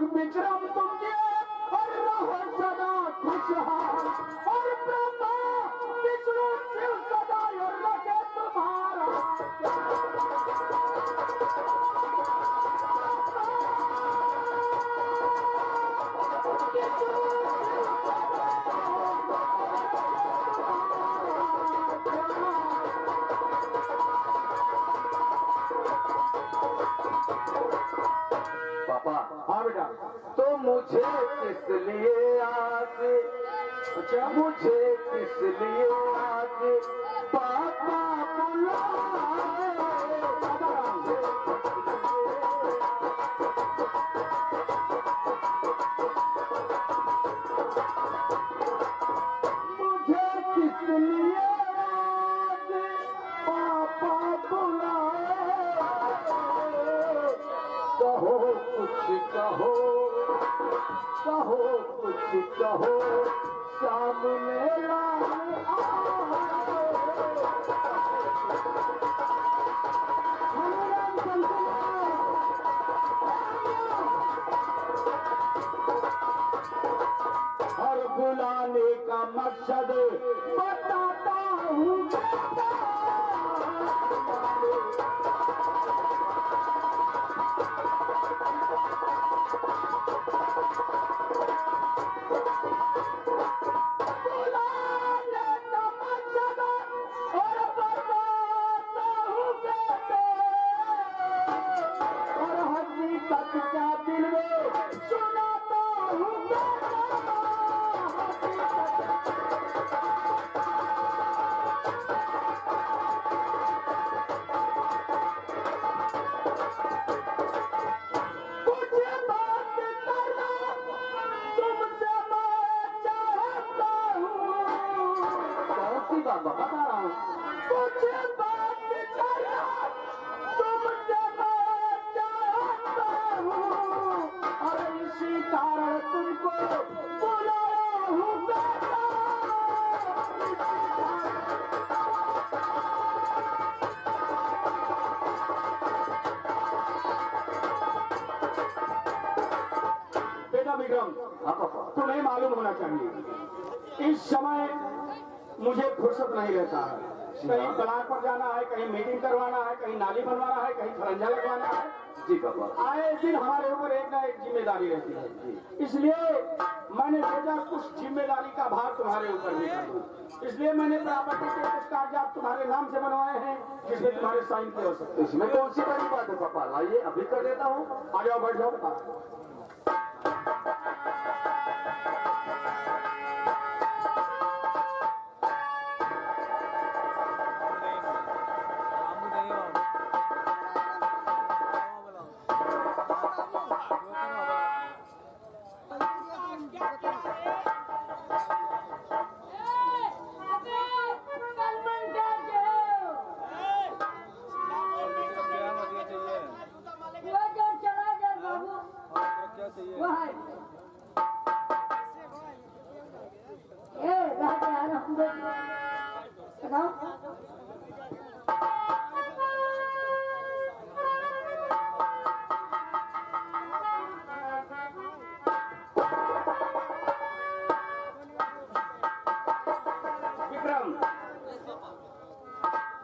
विक्रम तुमके और रहो सदा खुशहाल और ब्रह्मा विष्णु शिव सदा और लगे तुम्हारा पापा, हाँ बेटा। तो मुझे किस लिए आज, अच्छा, मुझे किस लिए आज पापा बुलाए? मुझे किस लिए आज पापा बुलाए? कहो कुछ कहो, कहो कुछ कहो, सामने लाए और बुलाने का मकसद बताता हूँ बाबा बता रहा हूँ। कुछ बात करना तुमसे मैं चाहता हूँ और इसी कारण तुमको बुलाया हूँ बेटा। बेटा विक्रम, हाँ पापा, तुम्हें मालूम होना चाहिए इस समय मुझे फुर्सत नहीं रहता है। कहीं ब्लॉक पर जाना है, कहीं मीटिंग करवाना है, कहीं नाली बनवाना है, कहीं खरंजा लगवाना है। जी पापा। आए दिन हमारे ऊपर एक ना एक जिम्मेदारी रहती है, इसलिए मैंने सोचा कुछ जिम्मेदारी का भार तुम्हारे ऊपर भी कर दूं। इसलिए मैंने प्रॉपर्टी के कुछ कागजात तुम्हारे नाम से बनवाए हैं जिसमें तुम्हारे साइन की हो सकते हैं। इसमें कौन सी बड़ी बात है पापा, लाइए अभी कर देता हूँ। आ जाओ, बैठ जाओ बता।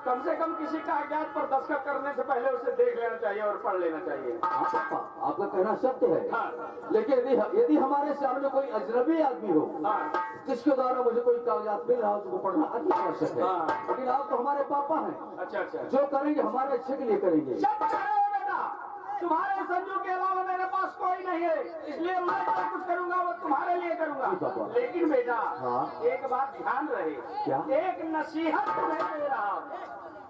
कम से कम किसी कागजात पर दस्तखत करने से पहले उसे देख लेना चाहिए और पढ़ लेना चाहिए। हाँ पापा, आपका कहना सत्य है। हाँ। लेकिन यदि हमारे सामने कोई अजनबी आदमी हो, हाँ। जिसके द्वारा मुझे कोई कागजात मिल रहा हो, उसको पढ़ना अति आवश्यक है। हाँ। लेकिन आप तो हमारे पापा हैं। अच्छा अच्छा, जो करेंगे हमारे अच्छे के लिए करेंगे। सब कह रहे हो बेटा, तुम्हारे संजू के अलावा मेरे पास कोई नहीं है, इसलिए मैं जो कुछ करूंगा वो तुम्हारे लिए करूंगा। लेकिन बेटा, हाँ। एक बात ध्यान रहे, क्या? एक नसीहत तुम्हें दे रहा हूँ।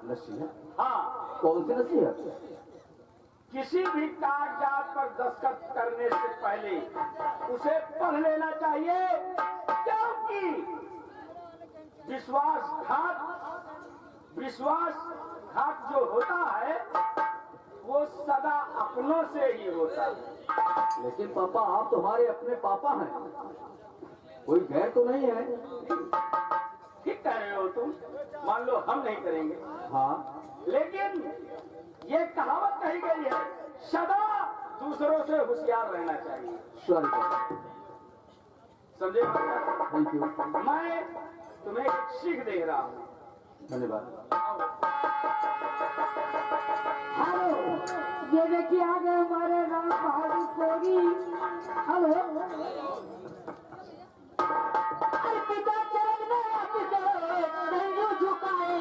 नसीहत? हाँ, कौन सी नसीहत? किसी भी कागजात पर दस्तखत करने से पहले उसे पढ़ लेना चाहिए, क्योंकि विश्वासघात जो होता है वो सदा अपनों से ही होता है। लेकिन पापा, आप तो हमारे अपने पापा हैं, कोई गैर तो नहीं है। ठीक कह रहे हो तुम, मान लो हम नहीं करेंगे, हाँ, लेकिन ये कहावत कही गई है, सदा दूसरों से होशियार रहना चाहिए। श्योर, समझे? थैंक यू, मैं तुम्हें एक सीख दे रहा हूँ। धन्यवाद। हेलो, ये देखिए आ गए हमारे गांव पहाड़ी पोगी। हेलो, पिता चरण में आपके सैन्य झुकाए,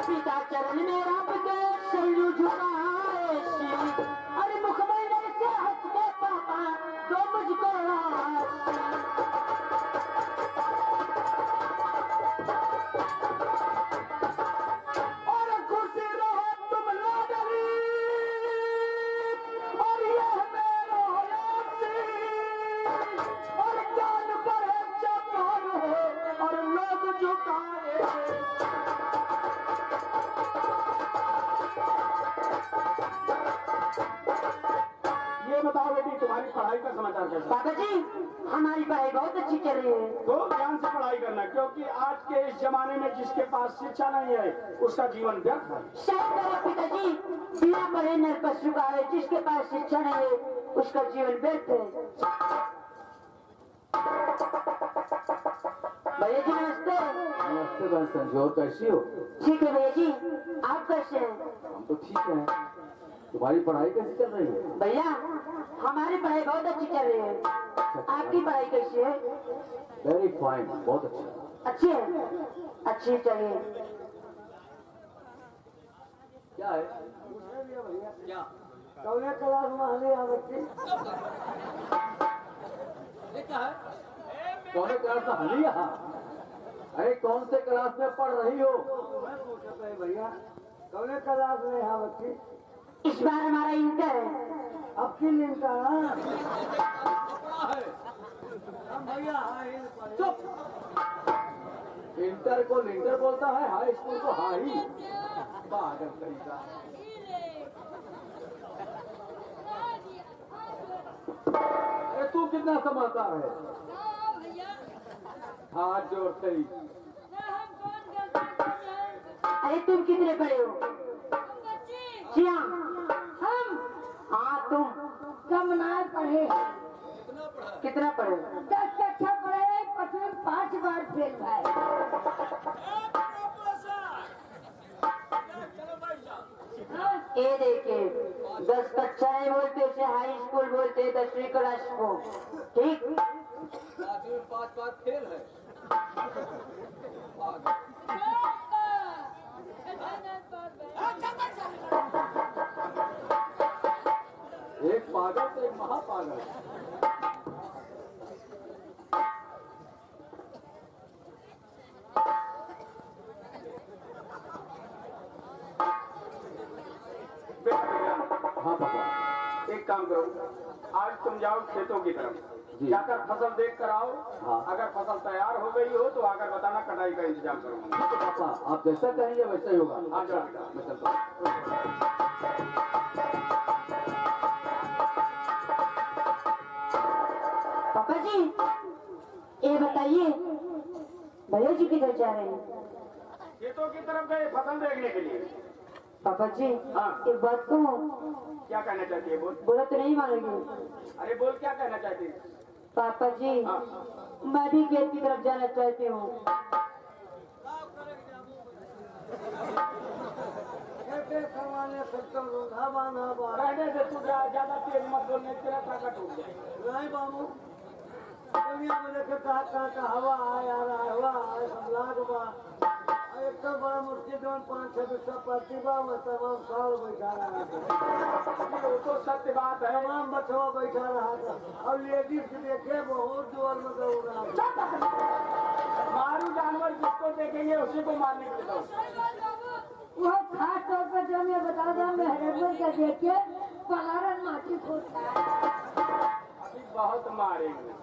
पिता चरण में आपके सैन्य झुकाए, अरे मुखमंडल से हंस के पापा तो मुझको और खुशी रहो तुम लाडली, और ये मेरो यासी, और जान पर जवान हो और लोग झुकाए। ये बताओ बेटी, तुम्हारी पढ़ाई का समाचार कैसा? बाबा जी, हमारी पढ़ाई बहुत अच्छी चल रही है। तो ध्यान से पढ़ाई करना, क्योंकि आज के इस जमाने में जिसके पास शिक्षा नहीं है उसका जीवन व्यर्थ है। शायद मेरे पिताजी बिना पढ़े नर पशु का है, जिसके पास शिक्षा नहीं है उसका जीवन व्यर्थ है। भैया जी नमस्ते। नमस्ते बहन संजय, और कैसी हो? ठीक है भैया जी, आप कैसे हैं? हम तो ठीक हैं। तुम्हारी पढ़ाई कैसी चल रही है? भैया हमारी पढ़ाई बहुत अच्छी चल रही है, आपकी पढ़ाई कैसी है? वेरी फाइन, बहुत अच्छा। अच्छी है, अच्छी चाहिए। क्या है? कौन क्लास में आने आ बच्चे? कौन से क्लास में हली यहाँ? अरे कौन से क्लास में पढ़ रही हो? भैया कौन क्लास में यहाँ बच्चे? इस बार हमारा इंटर है। अब की इंटर? चुप। इंटर को लिंटर बोलता है, हाई स्कूल को हाई। पागल तरीका। अरे तू कितना समझदार है? हाथ जोड़ते ही। अरे तुम कितने पढ़े हो? क्या हम? हाँ तुम कम ना पढ़े। कितना पढ़े? 10 कक्षा पढ़े, पठन 5 बार फेल भाई। ये देखिए 10 कक्षाएं बोलते उसे हाई स्कूल बोलते, 10वीं क्लास को। ठीक, 5 बार फेल है। एक पागल तो एक महापागल। हाँ पापा। एक काम करो, आज तुम जाओ खेतों की तरफ, जी। जाकर फसल देख कर आओ। हाँ। अगर फसल तैयार हो गई हो तो आकर बताना, कटाई का इंतजाम करूंगा। ठीक है पापा, आप जैसा कहेंगे वैसा ही होगा। आ जाओ। मैं चलता हूँ। पापा जी ये बताइए भैया जी किधर जा रहे हैं? खेतों की तरफ गए फसल देखने के लिए। पापा जी हाँ। एक बात कहूँ, क्या कहना चाहती है? बोल। बोला तो नहीं मानोगे? अरे बोल, क्या कहना चाहती है? पापा जी हाँ। मैं भी खेत की तरफ जाना चाहती हूँ। रहने दे, तू ज्यादा तेज मत बोलने, तेरा ताकत हो जाए। नहीं बाबू, दुनिया में देखे कहा हवा है यार, हवा है सब लाग बा। एक तो बड़ा मुश्किल 5-6 बिस्सा प्रतिभा में तमाम साल बैठा रहा था। वो तो सत्य बात है। तमाम बचवा बैठा रहा था, और लेडीज देखे बहुत जोर में दौड़ रहा था। मारू जानवर जिसको देखेंगे उसी को मारने के लिए दो। वो खास तौर पर जो मैं बता दूं, मैं हरिद्वार का देख के पलारन माटी होता है। अभी बहुत मारेंगे।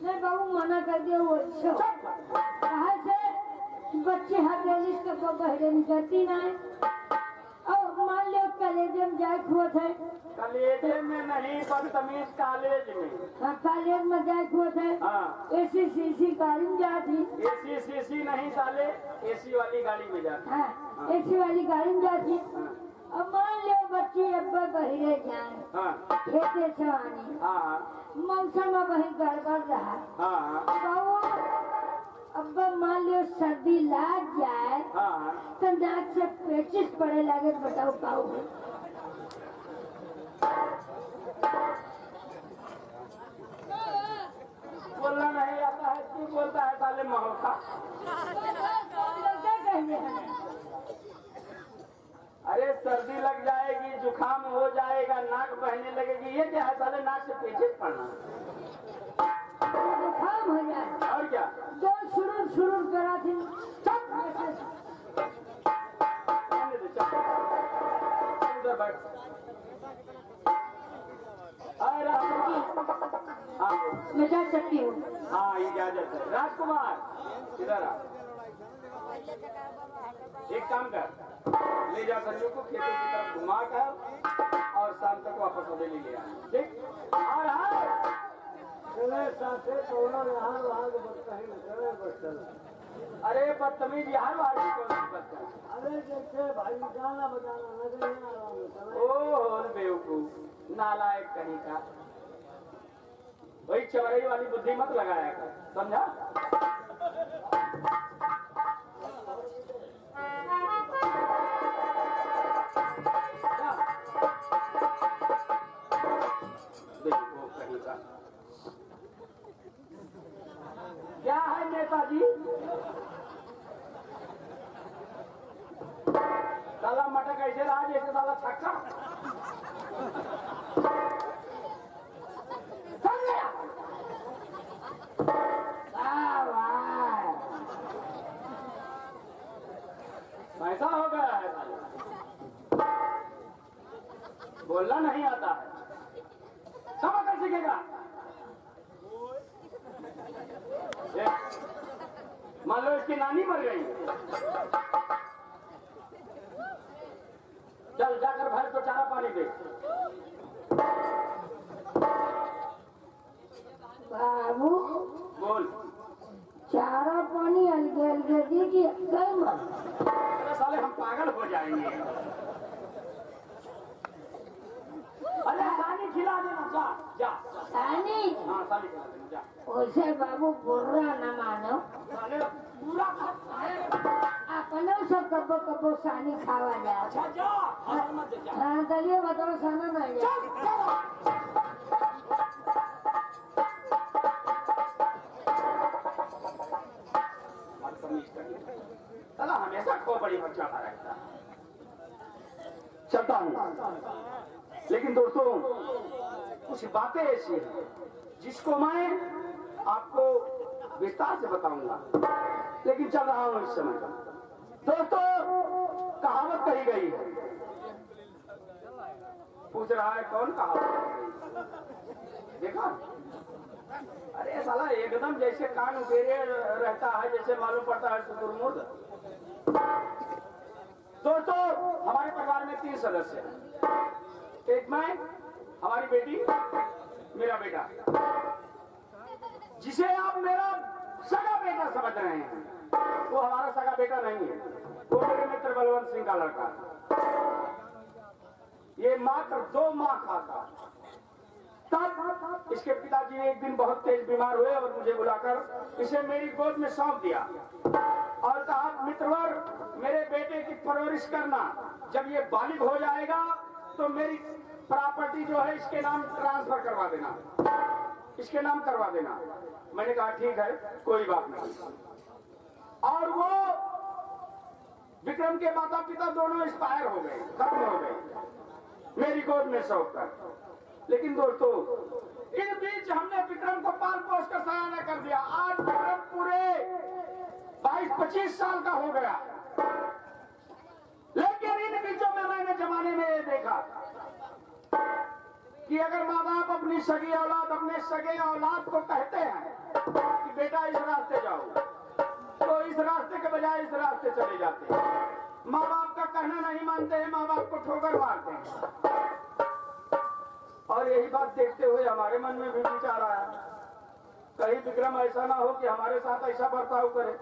नहीं बाबू मना कर दिया वो अच्छा। कहा से बच्चे हथेली के बहरे निकलती नहीं। और मान लो कॉलेज में जाए हुआ थे। कॉलेज में नहीं, बदतमीज कॉलेज में। हाँ कॉलेज में जाए हुआ थे। हाँ एसी गाड़ी में जा थी। एसी नहीं साले, एसी वाली गाड़ी में जाते। हाँ एसी वाली गाड़ी में जाती। अब मान लो बच्ची अब्बा बहरे जाए। हाँ खेते से आनी। हाँ मौसम में वही गड़बड़ रहा। हाँ अब मान लो सर्दी लाग जाए हाँ तो नाक से पेचिस पड़े लगे। बताओ पाओ बोलना नहीं आता है, क्यों बोलता है साले महोका? क्या कहेंगे हमें? अरे सर्दी लग जाएगी, जुकाम हो जाएगा, नाक बहने लगेगी, ये क्या है साले? नाक से पेचिस पड़ना जुकाम हो जाए और क्या? जो शुरू करा थी। रहने दे, चल। उधर बैठ। अरे हाँ मैं जा सकती हूँ। हाँ इजाजत है। राजकुमार इधर आ, एक काम कर, ले जा संजू को खेतों की तरफ घुमा कर और शाम तक वापस हवेली ले आ। ठीक? और हाँ अरे बदतमीज यहाँ वाली कौन सी बदतमीज? अरे जैसे भाई गाना बजाना लग रहे हैं। ओह बेवकूफ, नालायक कहीं का। वही चवरई वाली बुद्धि मत लगाया कर, समझा? देखो कहीं का क्या है नेताजी? साला मटक ऐसे रहा जैसे साला छक्का। समझ गया? ऐसा हो गया है साला, बोलना नहीं आता है, सब अगर सीखेगा। मान लो इसकी नानी मर गई, चल जाकर भैंस को चारा पानी दे। बाबू बोल। चारा पानी अलगे अलगे दी कि गई मत। अरे साले हम पागल हो जाएंगे। अरे सानी खिला देना, जा जा। सानी हाँ सानी खिला देना, जा। उसे बाबू बुर्रा न मानो। साले पूरा अपने सब कब्बो कब्बो सानी खावा जाए। अच्छा जा, हंस मत जा। हाँ चलिए बताओ साना नहीं जाए। साला हमेशा खोपड़ी पर चढ़ा रहता है। चलता हूँ, लेकिन दोस्तों कुछ बातें ऐसी हैं जिसको मैं आपको विस्तार से बताऊंगा, लेकिन चल रहा हूँ इस समय। दोस्तों कहावत कही गई है, पूछ रहा है कौन कहावत? देखा? अरे साला एकदम जैसे कान उकेरे रहता है, जैसे मालूम पड़ता है शुतुरमुर्ग। दोस्तों हमारे परिवार में 3 सदस्य हैं। एक मैं, हमारी बेटी, मेरा बेटा, जिसे आप मेरा सगा बेटा समझ रहे हैं, वो हमारा सगा बेटा नहीं है, वो मेरे मित्र बलवंत सिंह का लड़का। ये मात्र 2 माह खाता। तब इसके पिताजी एक दिन बहुत तेज बीमार हुए और मुझे बुलाकर इसे मेरी गोद में सौंप दिया और कहा, मित्रवर मेरे बेटे की परवरिश करना, जब ये बालिग हो जाएगा तो मेरी प्रॉपर्टी जो है इसके नाम ट्रांसफर करवा देना, इसके नाम करवा देना। मैंने कहा ठीक है, कोई बात नहीं। और वो विक्रम के माता पिता दोनों एक्सपायर हो गए, खत्म हो गए मेरी गोद में सौंप कर। लेकिन दोस्तों इस बीच हमने विक्रम को पाल पोस कर सयाना कर दिया। आज विक्रम पूरे 25 साल का हो गया। लेकिन इन बीचों में मैंने जमाने में ये देखा कि अगर माँ बाप अपनी सगी औलाद अपने सगे औलाद को कहते हैं कि बेटा इस रास्ते जाओ, तो इस रास्ते के बजाय इस रास्ते चले जाते हैं। माँ बाप का कहना नहीं मानते हैं, माँ बाप को ठोकर मारते हैं। और यही बात देखते हुए हमारे मन में भी विचार आया, कहीं विक्रम ऐसा ना हो कि हमारे साथ ऐसा बर्ताव करे।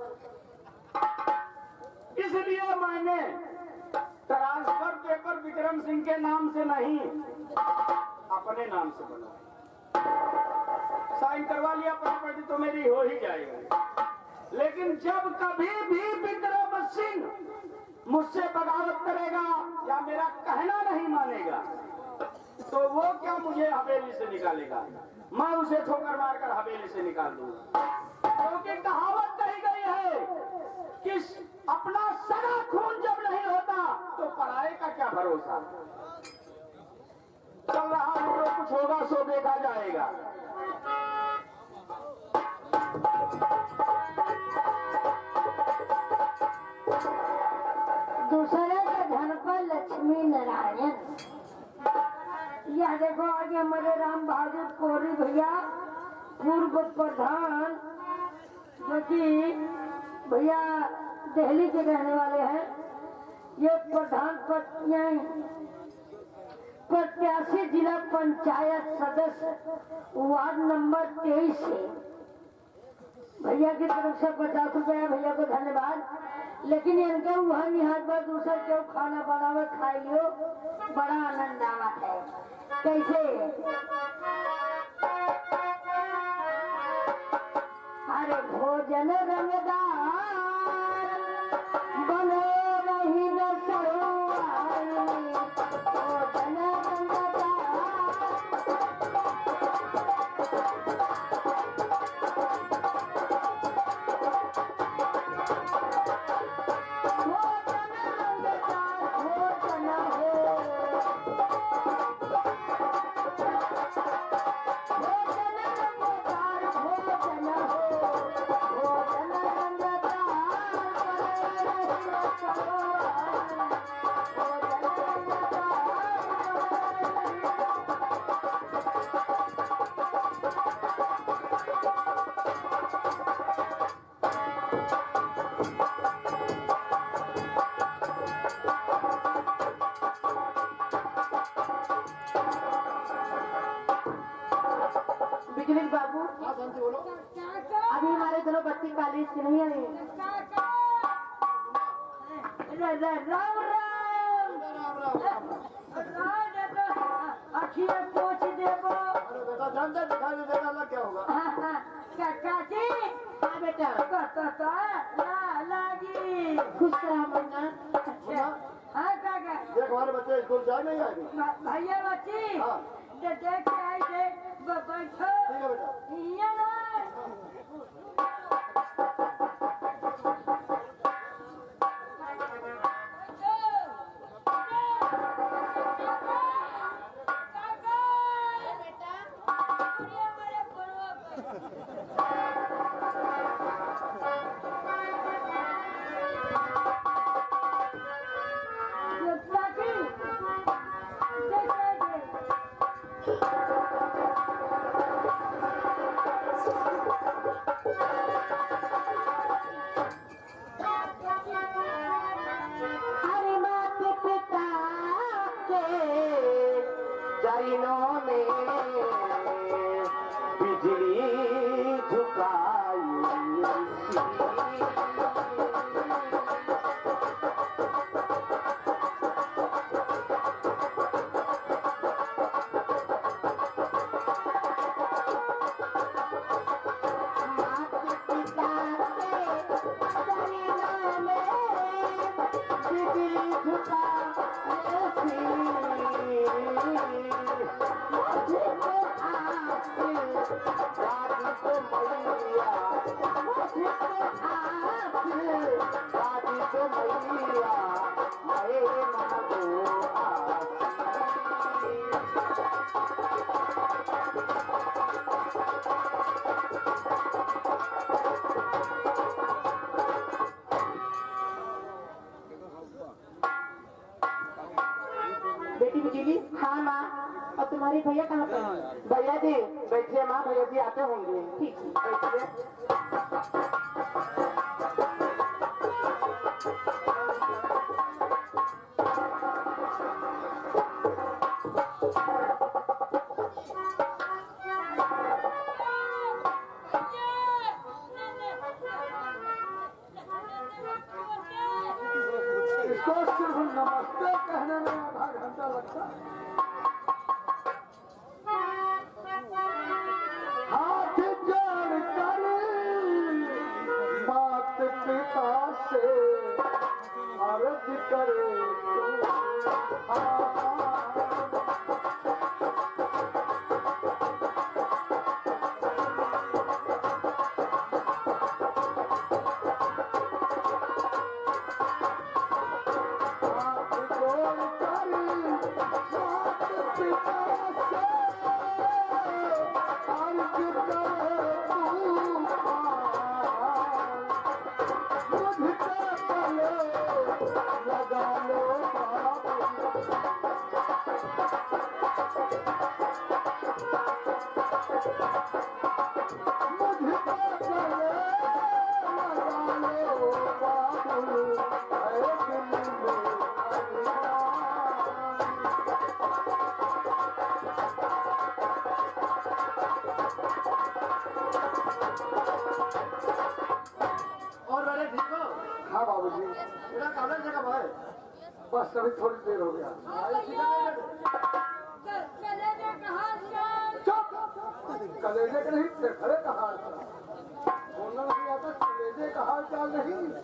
इसलिए मैंने ट्रांसफर पेपर विक्रम सिंह के नाम से नहीं, अपने नाम से बनवाया, साइन करवा लिया, प्रॉपर्टी तो मेरी हो ही जाएगी। लेकिन जब कभी भी विक्रम सिंह मुझसे बगावत करेगा या मेरा कहना नहीं मानेगा, तो वो क्या मुझे हवेली से निकालेगा, मैं उसे ठोकर मारकर हवेली से निकाल दूंगा। क्योंकि कहावत कही गई है कि अपना सगा खून जब नहीं होता तो पराये का क्या भरोसा। चल रहा है तो कुछ होगा सो देखा जाएगा। दूसरे के धन पर लक्ष्मी नारायण। यह देखो आगे हमारे राम बहादुर कोरी भैया पूर्व प्रधान, जो कि भैया दिल्ली के रहने वाले हैं। ये प्रधान प्रत्याशी जिला पंचायत सदस्य वार्ड नंबर 23 है। भैया की तरफ से 50 रुपया भैया को धन्यवाद। लेकिन इनके वहाँ निहार पर दूसरा क्यों खाना बनावे खाई लियो, बड़ा आनंद आवत है। कैसे अरे भोजन रंगदार बने रही न सरुआई, भोजन रंगदार विक्रम बाबू, अभी हमारे दोनों बत्ती काली से नहीं आई। राम राम अखिया पोछ देबो। बेटा जानते दिखाई दे देगा अलग क्या होगा। काकी हाँ बेटा ला लागी खुश रहा मन्ना। हाँ काका देख हमारे बच्चे स्कूल जाए नहीं आएंगे। भैया बच्ची हाँ देख के आई दे बैठो ठीक है बेटा। ये ना इन्होंने बिजली झुकाई। बिजली? हाँ माँ। और तुम्हारे भैया कहाँ पर? भैया जी बैठिए माँ, भैया जी आते होंगे। ठीक है बैठिए। इसको सिर्फ नमस्ते कहने में आधा घंटा लगता है। हाथ जोड़कर मात पिता से अर्ज करे हाँ बाबूजी, मेरा कॉलेज जगह है, बस अभी थोड़ी देर हो गया। चुप, कलेजे का नहीं, खड़े का हाल चाल बोलना नहीं आता, कलेजे का हाल चाल नहीं।